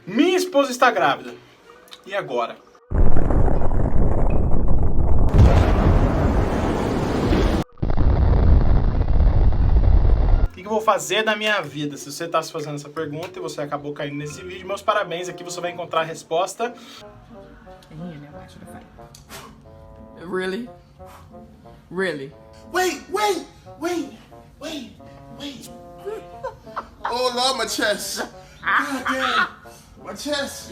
Minha esposa está grávida. E agora? O que eu vou fazer da minha vida? Se você está se fazendo essa pergunta e você acabou caindo nesse vídeo, meus parabéns. Aqui você vai encontrar a resposta. Really? Really? Wait. Oh Lord, my chest. God damn. My chest.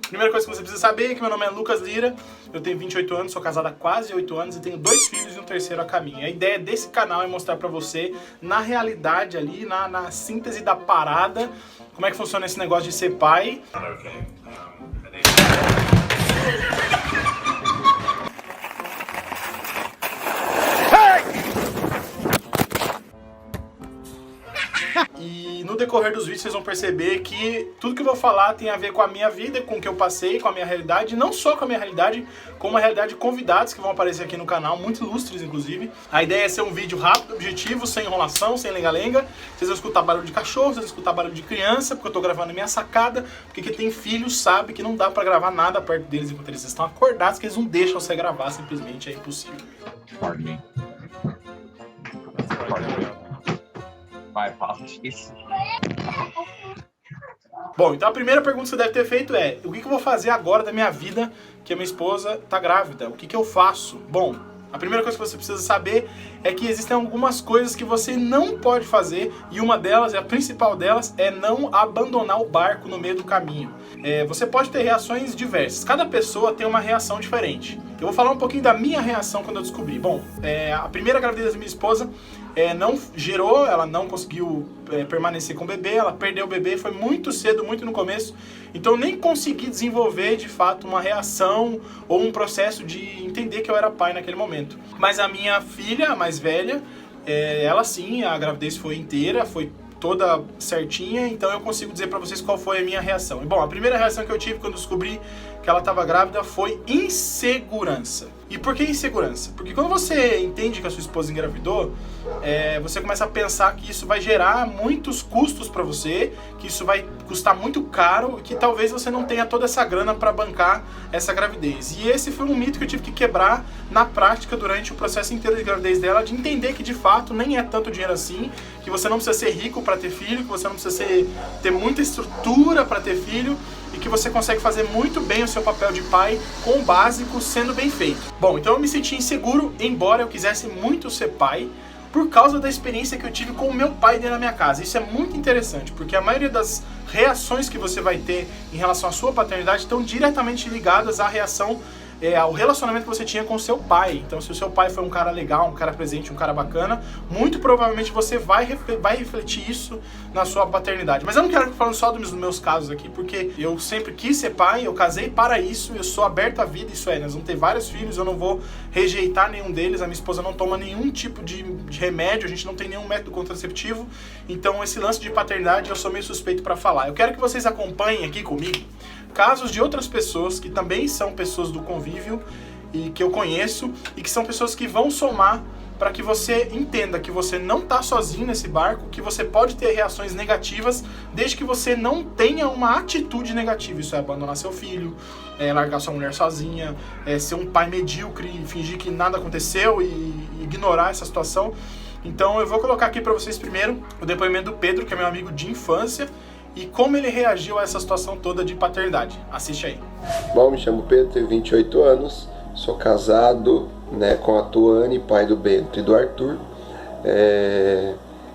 Primeira coisa que você precisa saber é que meu nome é Lucas Lira, eu tenho 28 anos, sou casado há quase 8 anos e tenho 2 filhos e um terceiro a caminho. A ideia desse canal é mostrar pra você, na realidade ali, na síntese da parada, como é que funciona esse negócio de ser pai. E no decorrer dos vídeos vocês vão perceber que tudo que eu vou falar tem a ver com a minha vida, com o que eu passei, com a minha realidade, não só com a minha realidade, como a realidade de convidados que vão aparecer aqui no canal, muito ilustres inclusive. A ideia é ser um vídeo rápido, objetivo, sem enrolação, sem lenga-lenga. Vocês vão escutar barulho de cachorro, vocês vão escutar barulho de criança, porque eu tô gravando a minha sacada, porque quem tem filhos sabe que não dá pra gravar nada perto deles enquanto eles estão acordados, que eles não deixam você gravar, simplesmente é impossível. Pardon me. My apologies. Bom, então a primeira pergunta que você deve ter feito é: o que eu vou fazer agora da minha vida que a minha esposa tá grávida? O que eu faço? Bom, a primeira coisa que você precisa saber é que existem algumas coisas que você não pode fazer, e uma delas, a principal delas, é não abandonar o barco no meio do caminho. Você pode ter reações diversas, cada pessoa tem uma reação diferente. Eu vou falar um pouquinho da minha reação quando eu descobri. Bom, a primeira gravidez da minha esposa não gerou, ela não conseguiu permanecer com o bebê, ela perdeu o bebê, foi muito cedo, muito no começo, então eu nem consegui desenvolver de fato uma reação ou um processo de entender que eu era pai naquele momento. Mas a minha filha, a mais velha, ela sim, a gravidez foi inteira, foi toda certinha, então eu consigo dizer pra vocês qual foi a minha reação. E bom, a primeira reação que eu tive quando descobri que ela estava grávida foi insegurança. E por que insegurança? Porque quando você entende que a sua esposa engravidou, você começa a pensar que isso vai gerar muitos custos pra você, que isso vai custar muito caro e que talvez você não tenha toda essa grana pra bancar essa gravidez. E esse foi um mito que eu tive que quebrar na prática durante o processo inteiro de gravidez dela, de entender que de fato nem é tanto dinheiro assim, que você não precisa ser rico pra ter filho, que você não precisa ter muita estrutura pra ter filho, e que você consegue fazer muito bem o seu papel de pai com o básico sendo bem feito. Bom, então eu me senti inseguro, embora eu quisesse muito ser pai, por causa da experiência que eu tive com o meu pai dentro da minha casa. Isso é muito interessante, porque a maioria das reações que você vai ter em relação à sua paternidade estão diretamente ligadas à reação, ao relacionamento que você tinha com o seu pai. Então, se o seu pai foi um cara legal, um cara presente, um cara bacana, muito provavelmente você vai refletir isso na sua paternidade. Mas eu não quero ficar falando só dos meus casos aqui, porque eu sempre quis ser pai, eu casei para isso, eu sou aberto à vida, isso nós vamos ter vários filhos, eu não vou rejeitar nenhum deles, a minha esposa não toma nenhum tipo de remédio, a gente não tem nenhum método contraceptivo, então esse lance de paternidade eu sou meio suspeito para falar. Eu quero que vocês acompanhem aqui comigo casos de outras pessoas que também são pessoas do convívio e que eu conheço e que são pessoas que vão somar para que você entenda que você não está sozinho nesse barco, que você pode ter reações negativas desde que você não tenha uma atitude negativa. Isso é abandonar seu filho, largar sua mulher sozinha, ser um pai medíocre, fingir que nada aconteceu e ignorar essa situação. Então eu vou colocar aqui para vocês primeiro o depoimento do Pedro, que é meu amigo de infância, e como ele reagiu a essa situação toda de paternidade. Assiste aí. Bom, me chamo Pedro, tenho 28 anos, sou casado, com a Tuane, pai do Bento e do Arthur.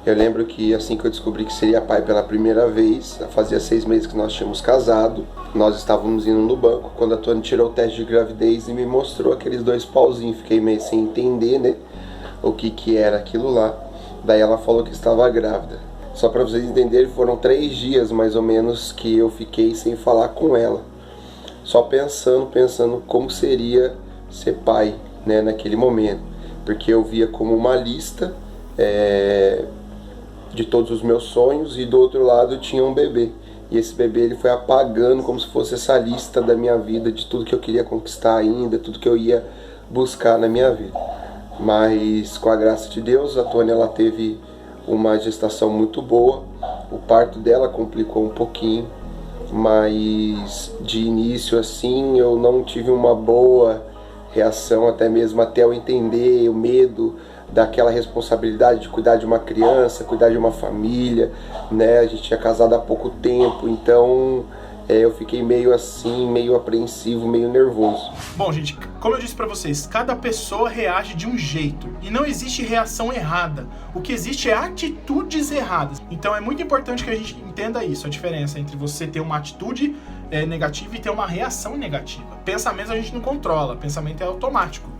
Eu lembro que assim que eu descobri que seria pai pela primeira vez, fazia 6 meses que nós tínhamos casado, nós estávamos indo no banco, quando a Tuane tirou o teste de gravidez e me mostrou aqueles 2 pauzinhos, fiquei meio sem entender, o que era aquilo lá. Daí ela falou que estava grávida. Só para vocês entenderem, foram 3 dias mais ou menos que eu fiquei sem falar com ela, só pensando como seria ser pai, naquele momento, porque eu via como uma lista de todos os meus sonhos, e do outro lado tinha um bebê, e esse bebê ele foi apagando como se fosse essa lista da minha vida, de tudo que eu queria conquistar ainda, tudo que eu ia buscar na minha vida. Mas com a graça de Deus, a Tônia ela teve uma gestação muito boa, o parto dela complicou um pouquinho, mas de início assim eu não tive uma boa reação, até mesmo até eu entender o medo daquela responsabilidade de cuidar de uma criança, cuidar de uma família, né? A gente tinha casado há pouco tempo, então eu fiquei meio assim, meio apreensivo, meio nervoso. Bom, gente, como eu disse pra vocês, cada pessoa reage de um jeito e não existe reação errada. O que existe é atitudes erradas. Então é muito importante que a gente entenda isso, a diferença entre você ter uma atitude negativa e ter uma reação negativa. Pensamentos a gente não controla, pensamento é automático.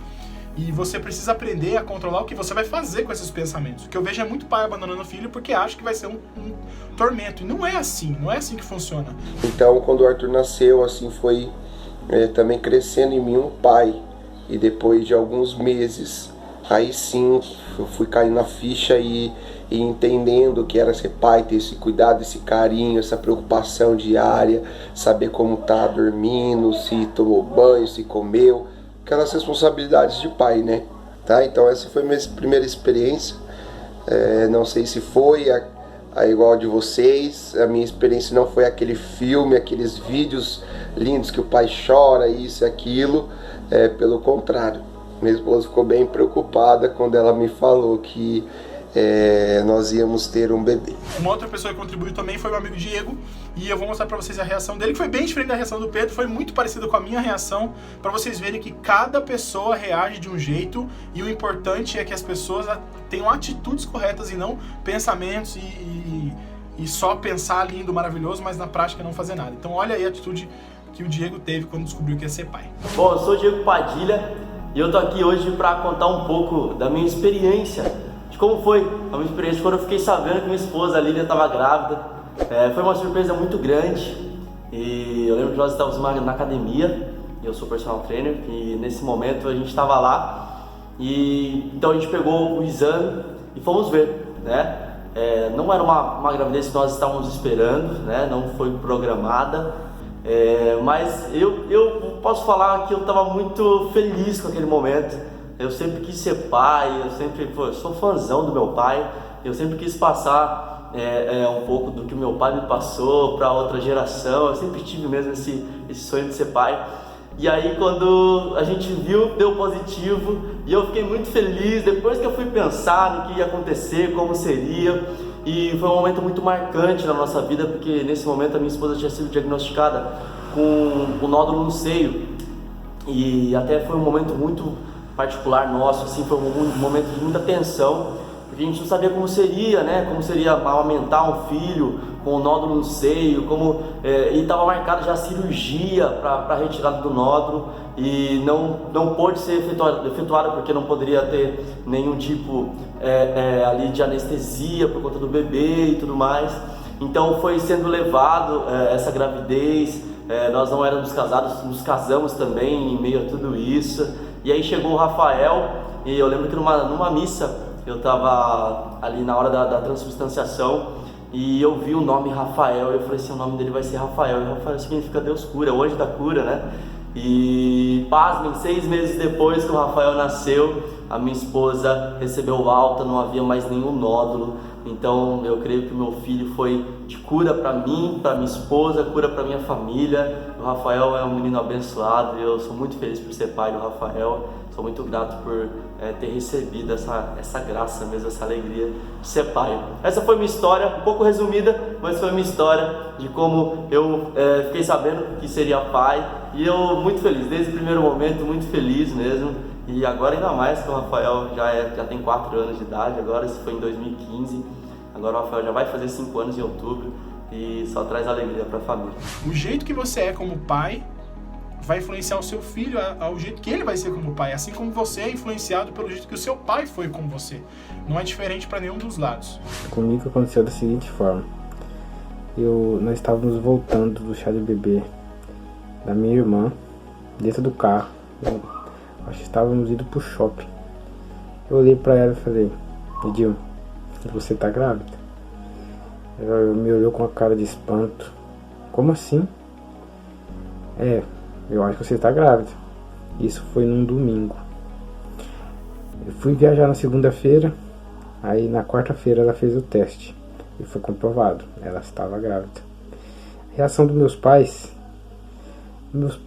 E você precisa aprender a controlar o que você vai fazer com esses pensamentos. O que eu vejo é muito pai abandonando o filho porque acha que vai ser um tormento. E não é assim que funciona. Então, quando o Arthur nasceu, assim, foi também crescendo em mim um pai. E depois de alguns meses, aí sim, eu fui caindo na ficha e entendendo o que era ser pai, ter esse cuidado, esse carinho, essa preocupação diária, saber como tá dormindo, se tomou banho, se comeu. Aquelas responsabilidades de pai, né? Tá? Então essa foi a minha primeira experiência. Não sei se foi a igual de vocês. A minha experiência não foi aquele filme, aqueles vídeos lindos que o pai chora, isso e aquilo. Pelo contrário. Minha esposa ficou bem preocupada quando ela me falou que nós íamos ter um bebê. Uma outra pessoa que contribuiu também foi o amigo Diego, e eu vou mostrar pra vocês a reação dele, que foi bem diferente da reação do Pedro, foi muito parecida com a minha reação, pra vocês verem que cada pessoa reage de um jeito, e o importante é que as pessoas tenham atitudes corretas e não pensamentos e só pensar lindo, maravilhoso, mas na prática não fazer nada. Então olha aí a atitude que o Diego teve quando descobriu que ia ser pai. Bom, eu sou o Diego Padilha e eu tô aqui hoje pra contar um pouco da minha experiência, de como foi a minha experiência quando eu fiquei sabendo que minha esposa, a Lilian, estava grávida. Foi uma surpresa muito grande e eu lembro que nós estávamos na academia, eu sou personal trainer, e nesse momento a gente estava lá e então a gente pegou o exame e fomos ver, né? Não era uma gravidez que nós estávamos esperando, né? Não foi programada, mas eu posso falar que eu estava muito feliz com aquele momento. Eu sempre quis ser pai, eu sou fãzão do meu pai, eu sempre quis passar um pouco do que meu pai me passou para outra geração, eu sempre tive mesmo esse sonho de ser pai. E aí quando a gente viu, deu positivo e eu fiquei muito feliz depois que eu fui pensar no que ia acontecer, como seria. E foi um momento muito marcante na nossa vida, porque nesse momento a minha esposa tinha sido diagnosticada com um nódulo no seio. E até foi um momento muito particular nosso, assim, foi um momento de muita tensão, porque a gente não sabia como seria, né? Como seria amamentar um filho com um nódulo no seio, e estava marcada já a cirurgia para retirada do nódulo e não pôde ser efetuada porque não poderia ter nenhum tipo ali de anestesia por conta do bebê e tudo mais. Então foi sendo levado essa gravidez, nós não éramos casados, nos casamos também em meio a tudo isso. E aí chegou o Rafael e eu lembro que numa missa eu estava ali na hora da transubstanciação e eu vi o nome Rafael e eu falei assim, o nome dele vai ser Rafael, e Rafael significa Deus cura, o anjo da cura, né? E pasmem, 6 meses depois que o Rafael nasceu, a minha esposa recebeu alta, não havia mais nenhum nódulo. Então eu creio que o meu filho foi de cura para mim, para minha esposa, cura para minha família. O Rafael é um menino abençoado e eu sou muito feliz por ser pai do Rafael. Sou muito grato por ter recebido essa graça mesmo, essa alegria de ser pai. Essa foi minha história, um pouco resumida, mas foi minha história de como eu fiquei sabendo que seria pai. E eu muito feliz, desde o primeiro momento, muito feliz mesmo. E agora ainda mais que o Rafael já tem 4 anos de idade, agora isso foi em 2015. Agora o Rafael já vai fazer 5 anos em outubro e só traz alegria para a família. O jeito que você é como pai vai influenciar o seu filho ao jeito que ele vai ser como pai, assim como você é influenciado pelo jeito que o seu pai foi com você. Não é diferente para nenhum dos lados. Comigo aconteceu da seguinte forma. Nós estávamos voltando do chá de bebê da minha irmã, dentro do carro. Acho que estávamos indo pro shopping. Eu olhei pra ela e falei, Edil, você tá grávida? Ela me olhou com a cara de espanto. Como assim? Eu acho que você tá grávida. Isso foi num domingo. Eu fui viajar na segunda-feira. Aí na quarta-feira ela fez o teste e foi comprovado, ela estava grávida. reação dos meus pais.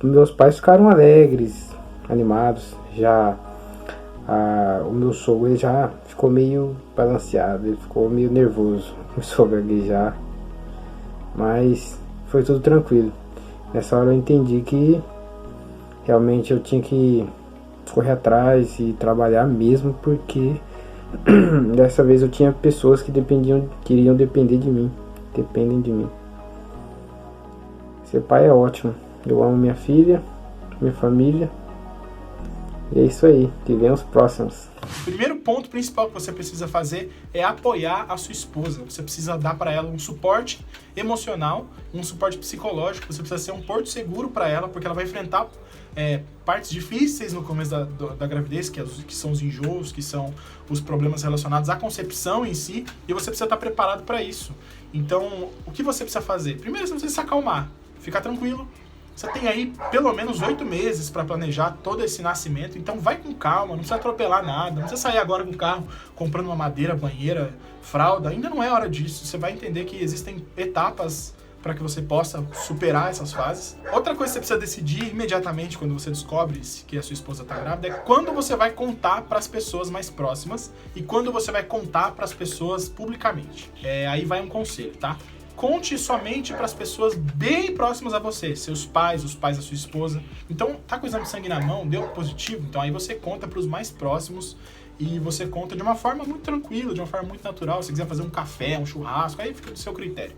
Meus pais ficaram alegres, animados. Já o meu sogro, ele já ficou meio balanceado, ele ficou meio nervoso, começou a gaguejar, mas foi tudo tranquilo. Nessa hora eu entendi que realmente eu tinha que correr atrás e trabalhar mesmo, porque dessa vez eu tinha pessoas que queriam depender de mim, dependem de mim. Ser pai é ótimo, eu amo minha filha, minha família. E é isso aí, que vem os próximos. O primeiro ponto principal que você precisa fazer é apoiar a sua esposa. Você precisa dar para ela um suporte emocional, um suporte psicológico. Você precisa ser um porto seguro para ela, porque ela vai enfrentar partes difíceis no começo da gravidez, que são os enjoos, que são os problemas relacionados à concepção em si, e você precisa estar preparado para isso. Então, o que você precisa fazer? Primeiro, você precisa se acalmar, ficar tranquilo. Você tem aí pelo menos 8 meses para planejar todo esse nascimento, então vai com calma, não precisa atropelar nada, não precisa sair agora com o carro comprando uma madeira, banheira, fralda, ainda não é hora disso. Você vai entender que existem etapas para que você possa superar essas fases. Outra coisa que você precisa decidir imediatamente quando você descobre que a sua esposa está grávida é quando você vai contar para as pessoas mais próximas e quando você vai contar para as pessoas publicamente. Aí vai um conselho, tá? Conte somente para as pessoas bem próximas a você, seus pais, os pais da sua esposa. Então, tá com o exame de sangue na mão, deu positivo, então aí você conta para os mais próximos e você conta de uma forma muito tranquila, de uma forma muito natural. Se quiser fazer um café, um churrasco, aí fica do seu critério.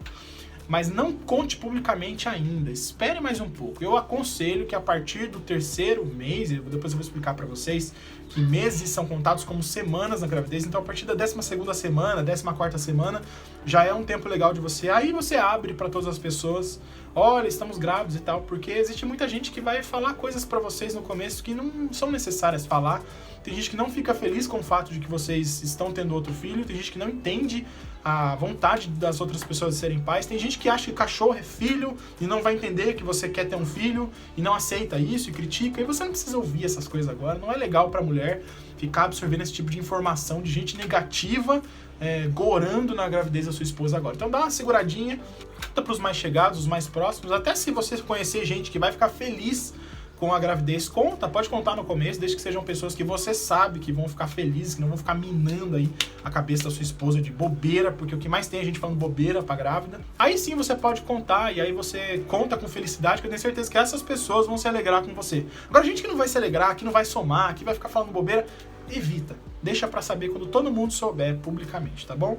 Mas não conte publicamente ainda, espere mais um pouco. Eu aconselho que a partir do 3º mês, depois eu vou explicar para vocês que meses são contados como semanas na gravidez, então a partir da 12ª semana, 14ª semana, já é um tempo legal de você. Aí você abre para todas as pessoas, olha, estamos grávidos e tal, porque existe muita gente que vai falar coisas para vocês no começo que não são necessárias falar. Tem gente que não fica feliz com o fato de que vocês estão tendo outro filho, tem gente que não entende a vontade das outras pessoas de serem pais, tem gente que acha que cachorro é filho e não vai entender que você quer ter um filho e não aceita isso e critica, e você não precisa ouvir essas coisas agora. Não é legal pra mulher ficar absorvendo esse tipo de informação de gente negativa, gorando na gravidez da sua esposa agora. Então dá uma seguradinha, conta pros mais chegados, os mais próximos, até se você conhecer gente que vai ficar feliz com a gravidez, pode contar no começo, desde que sejam pessoas que você sabe que vão ficar felizes, que não vão ficar minando aí a cabeça da sua esposa de bobeira, porque o que mais tem é a gente falando bobeira pra grávida. Aí sim você pode contar, e aí você conta com felicidade, que eu tenho certeza que essas pessoas vão se alegrar com você. Agora, gente que não vai se alegrar, que não vai somar, que vai ficar falando bobeira, evita. Deixa pra saber quando todo mundo souber publicamente, tá bom?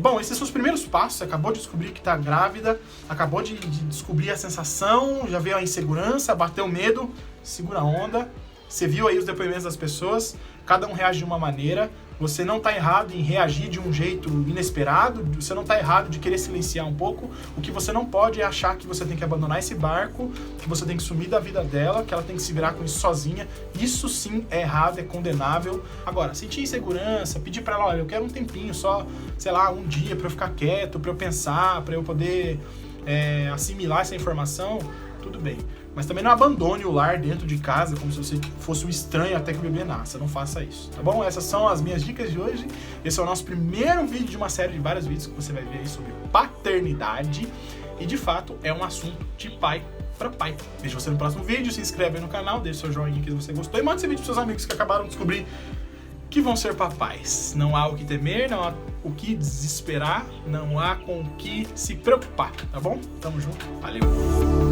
Bom, esses são os primeiros passos. Você acabou de descobrir que tá grávida, acabou de descobrir a sensação, já veio a insegurança, bateu o medo, segura a onda. Você viu aí os depoimentos das pessoas, cada um reage de uma maneira. Você não tá errado em reagir de um jeito inesperado, você não tá errado de querer silenciar um pouco. O que você não pode é achar que você tem que abandonar esse barco, que você tem que sumir da vida dela, que ela tem que se virar com isso sozinha. Isso sim é errado, é condenável. Agora, sentir insegurança, pedir pra ela, olha, eu quero um tempinho só, sei lá, um dia pra eu ficar quieto, pra eu pensar, pra eu poder assimilar essa informação, tudo bem. Mas também não abandone o lar dentro de casa como se você fosse um estranho até que o bebê nasça. Não faça isso, tá bom? Essas são as minhas dicas de hoje. Esse é o nosso primeiro vídeo de uma série de vários vídeos que você vai ver aí sobre paternidade. E de fato é um assunto de pai para pai. Vejo você no próximo vídeo, se inscreve aí no canal, deixa seu joinha aqui se você gostou e manda esse vídeo pros seus amigos que acabaram de descobrir que vão ser papais. Não há o que temer, não há o que desesperar, não há com o que se preocupar, tá bom? Tamo junto, valeu!